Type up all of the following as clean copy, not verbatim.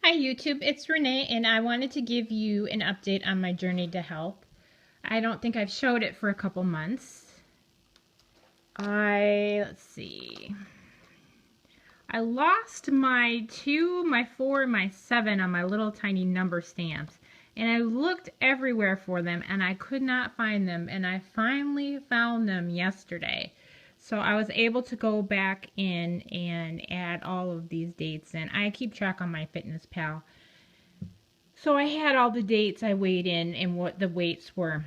Hi YouTube, it's Renee and I wanted to give you an update on my journey to health. I don't think I've showed it for a couple months. Let's see. I lost my 2, my 4, and my 7 on my little tiny number stamps. And I looked everywhere for them and I could not find them. And I finally found them yesterday. So I was able to go back in and add all of these dates in. I keep track on MyFitnessPal. So I had all the dates I weighed in and what the weights were.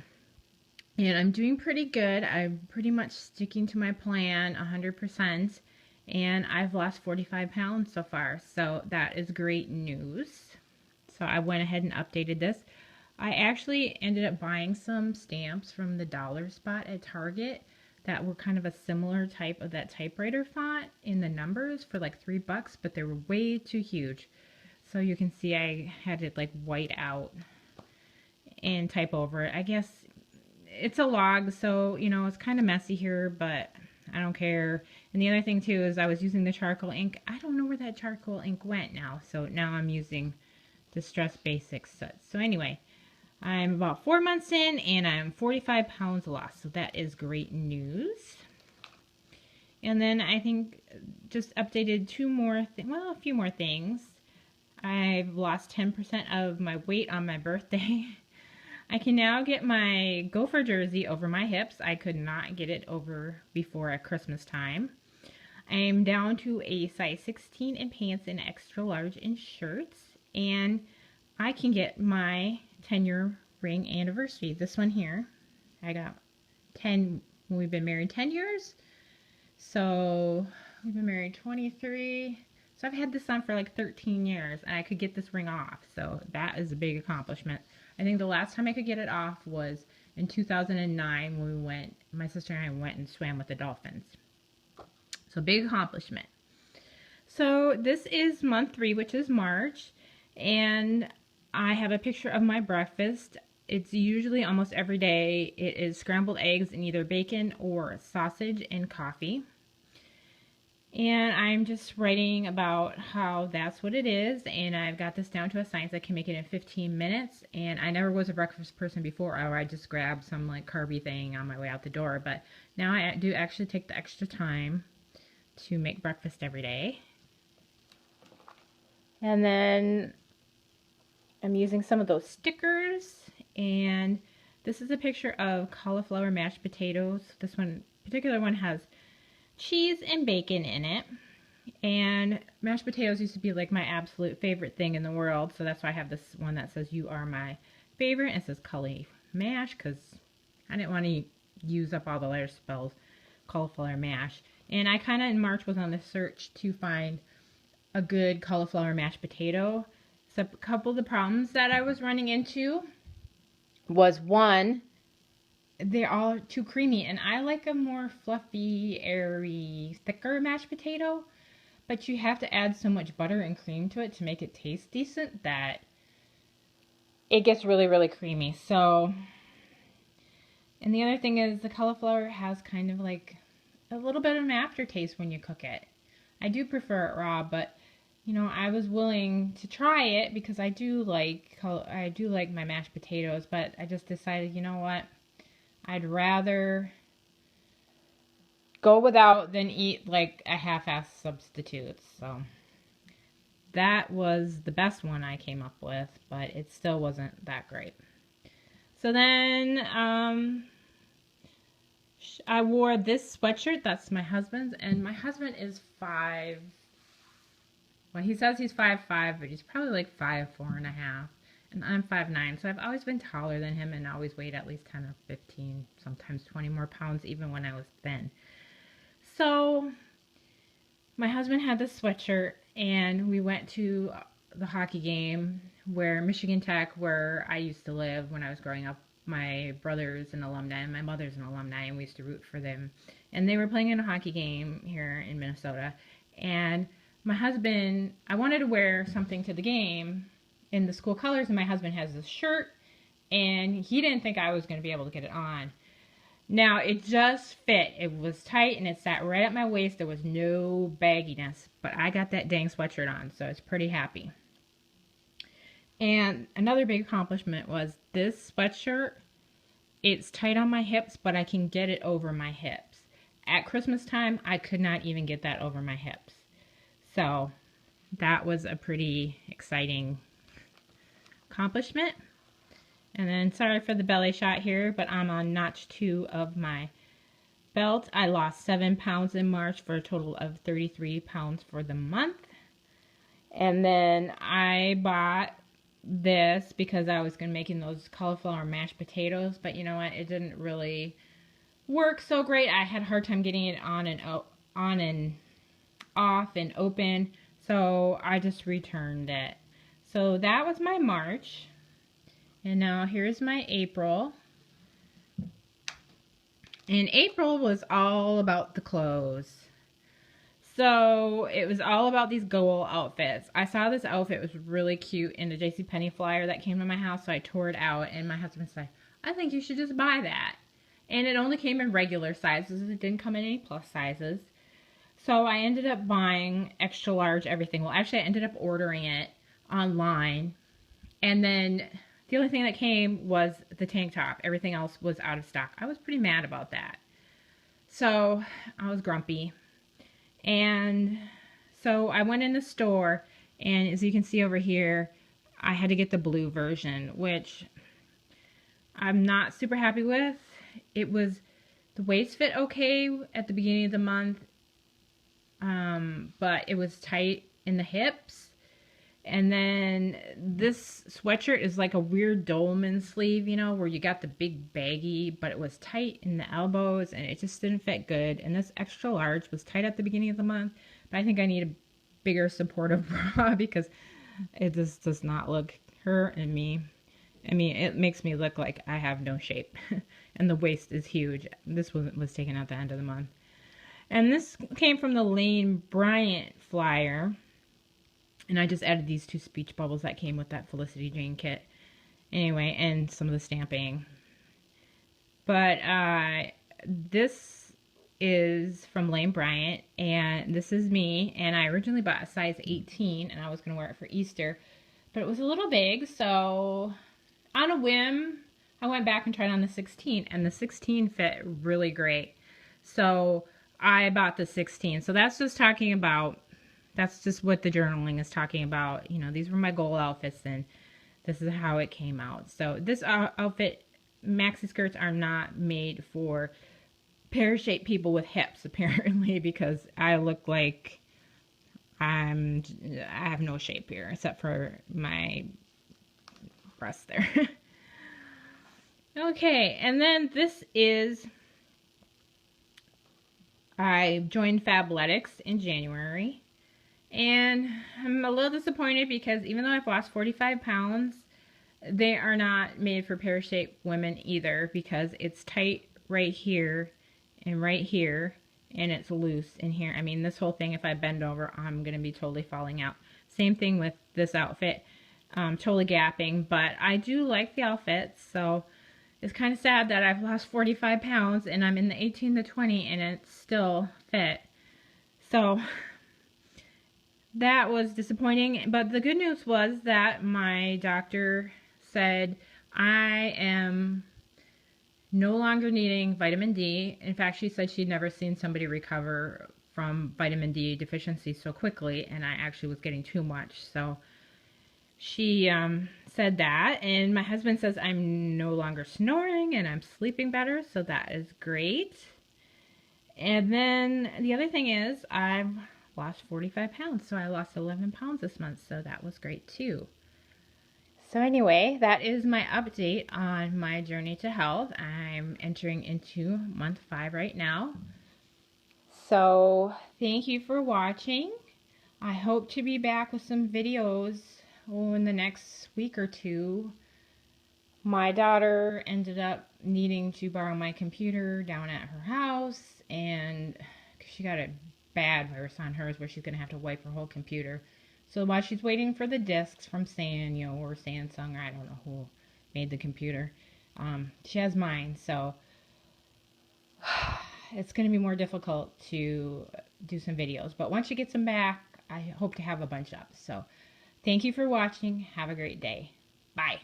And I'm doing pretty good. I'm pretty much sticking to my plan 100%. And I've lost 45 pounds so far. So that is great news. So I went ahead and updated this. I actually ended up buying some stamps from the dollar spot at Target that were kind of a similar type of that typewriter font in the numbers for like $3, but they were way too huge. So you can see I had it like white out and type over it. I guess it's a log, so you know, it's kind of messy here, but I don't care. And the other thing too is I was using the charcoal ink. I don't know where that charcoal ink went now. So now I'm using Distress Basics. So anyway, I'm about 4 months in and I'm 45 pounds lost. So that is great news. And then I think just updated a few more things. I've lost 10% of my weight on my birthday. I can now get my Gopher jersey over my hips. I could not get it over before at Christmas time. I'm down to a size 16 in pants and extra large in shirts. And I can get my 10-year ring anniversary. This one here. I got 10, we've been married 10 years. So we've been married 23. So I've had this on for like 13 years and I could get this ring off. So that is a big accomplishment. I think the last time I could get it off was in 2009 when my sister and I went and swam with the dolphins. So big accomplishment. So this is month 3, which is March. And I have a picture of my breakfast. It's usually almost every day. It is scrambled eggs and either bacon or sausage and coffee. And I'm just writing about how that's what it is, and I've got this down to a science. I can make it in 15 minutes, and I never was a breakfast person before, or I just grabbed some like carby thing on my way out the door, but now I do actually take the extra time to make breakfast every day. And then I'm using some of those stickers, and this is a picture of cauliflower mashed potatoes. This particular one has cheese and bacon in it, and mashed potatoes used to be like my absolute favorite thing in the world, so that's why I have this one that says you are my favorite, and it says cauli mash because I didn't want to use up all the letter spells cauliflower mash. And I kind of in March was on the search to find a good cauliflower mashed potato. So a couple of the problems that I was running into was, one, they're all too creamy, and I like a more fluffy, airy, thicker mashed potato, but you have to add so much butter and cream to it to make it taste decent that it gets really, really creamy. So, and the other thing is the cauliflower has kind of like a little bit of an aftertaste when you cook it. I do prefer it raw, but you know, I was willing to try it because I do like my mashed potatoes, but I just decided, you know what? I'd rather go without than eat like a half-ass substitute. So that was the best one I came up with, but it still wasn't that great. So then I wore this sweatshirt. That's my husband's, and my husband is 5. Well, he says he's 5'5", but he's probably like 5'4½". And I'm 5'9", so I've always been taller than him and always weighed at least 10 or 15, sometimes 20 more pounds, even when I was thin. So my husband had this sweatshirt, and we went to the hockey game where Michigan Tech, where I used to live when I was growing up. My brother's an alumni, and my mother's an alumni, and we used to root for them. And they were playing in a hockey game here in Minnesota. And my husband, I wanted to wear something to the game in the school colors, and my husband has this shirt, and he didn't think I was going to be able to get it on. Now, it just fit. It was tight, and it sat right at my waist. There was no bagginess, but I got that dang sweatshirt on, so I was pretty happy. And another big accomplishment was this sweatshirt. It's tight on my hips, but I can get it over my hips. At Christmas time, I could not even get that over my hips. So that was a pretty exciting accomplishment. And then, sorry for the belly shot here, but I'm on notch 2 of my belt. I lost 7 pounds in March for a total of 33 pounds for the month. And then I bought this because I was going to making those cauliflower mashed potatoes, but you know what? It didn't really work so great. I had a hard time getting it on and off and open, so I just returned it. So that was my March. And now here's my April. And April was all about the clothes. So it was all about these goal outfits. I saw this outfit was really cute in the JCPenney flyer that came to my house, so I tore it out. And my husband said, I think you should just buy that. And it only came in regular sizes. It didn't come in any plus sizes. So I ended up buying extra large everything. Well, actually, I ended up ordering it online. And then the only thing that came was the tank top. Everything else was out of stock. I was pretty mad about that. So I was grumpy. And so I went in the store, and as you can see over here, I had to get the blue version, which I'm not super happy with. It was, the waist fit okay at the beginning of the month, but it was tight in the hips. And then this sweatshirt is like a weird dolman sleeve, you know, where you got the big baggy, but it was tight in the elbows and it just didn't fit good. And this extra large was tight at the beginning of the month, but I think I need a bigger supportive bra because it just does not look her and me. I mean, it makes me look like I have no shape. And the waist is huge. This was taken at the end of the month. And this came from the Lane Bryant flyer. And I just added these 2 speech bubbles that came with that Felicity Jane kit. Anyway, and some of the stamping. But this is from Lane Bryant, and this is me. And I originally bought a size 18, and I was going to wear it for Easter. But it was a little big, so on a whim, I went back and tried on the 16, and the 16 fit really great. So I bought the 16. So that's just talking about, that's just what the journaling is talking about. You know, these were my goal outfits, and this is how it came out. So this outfit, maxi skirts are not made for pear-shaped people with hips, apparently, because I look like I have no shape here, except for my breasts there. Okay, and then this is, I joined Fabletics in January. And I'm a little disappointed because even though I've lost 45 pounds, they are not made for pear-shaped women either, because it's tight right here and right here, and it's loose in here. I mean, this whole thing, if I bend over, I'm going to be totally falling out. Same thing with this outfit, totally gapping, but I do like the outfit, so it's kind of sad that I've lost 45 pounds and I'm in the 18 to 20 and it's still fit. So that was disappointing, but the good news was that my doctor said I am no longer needing vitamin D. In fact, she said she'd never seen somebody recover from vitamin D deficiency so quickly, and I actually was getting too much. So she said that, and my husband says I'm no longer snoring and I'm sleeping better, so that is great. And then the other thing is I've lost 45 pounds, so I lost 11 pounds this month, so that was great too. So anyway, that is my update on my journey to health. I'm entering into month 5 right now. So thank you for watching. I hope to be back with some videos in the next week or two. My daughter ended up needing to borrow my computer down at her house, and she got a bad virus on hers where she's going to have to wipe her whole computer. So while she's waiting for the discs from Sanyo or Samsung, or I don't know who made the computer, she has mine. So it's going to be more difficult to do some videos. But once she gets them back, I hope to have a bunch up. So Thank you for watching. Have a great day. Bye.